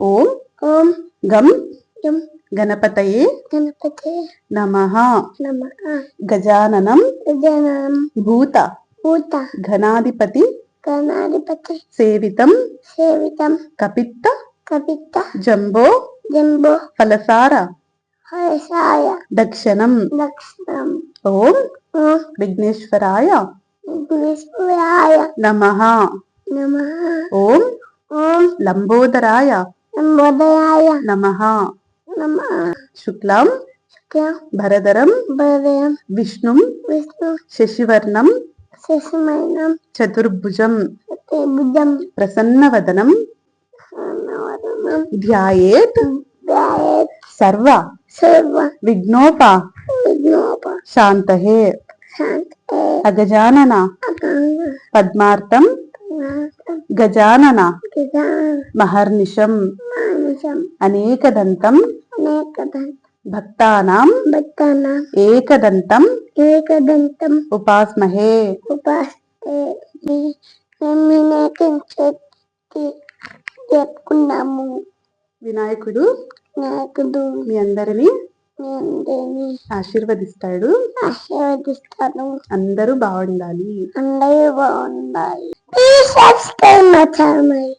ఓం ఓం గం గం గణపతయే గణపతయే నమః. నమః. గజాననం గజాననం భూత భూత ఘనాధిపతి గణాధిపతి సేవితం సేవితం కపిత్త కపిత్త జంబో జంబో ఫలసార హర్షాయ దక్షిణం. దక్షిణం. ఓం ఓం విఘ్నేశ్వరాయ విఘ్నేశ్వరాయ నమః. నమః. ఓం ఓం లంబోదరాయ లంబోదరాయ నమః. నమః. శుక్లం శుక్లం భరధరం భరదయం విష్ణుం విష్ణు శశివర్ణం శశిమైనం చతుర్భుజం చతుర్భుజం ప్రసన్నవదనం సన్నవదనం ధ్యాయేత్ ధ్యాయేత్ సర్వ సర్వ విఘ్నోప విఘ్నోప శాంతహే. శాంతే అగజానన అగంగ పద్మార్తం నాథం గజానన గజాన మహర్నిశం మానుషం అనేకదంతం అనేకదం భక్తానాం భక్తానాం ఏకదంతం ఏకదంతం ఉపాస్మహే. ఉపాస్తే చెప్పుకున్నాము. వినాయకుడు నాయకుడు మీ అందరినీ మీ అందరినీ ఆశీర్వదిస్తాడు. ఆశీర్వదిస్తాను. అందరూ బాగుండాలి. అందరూ బాగుండాలి. Please subscribe my channel.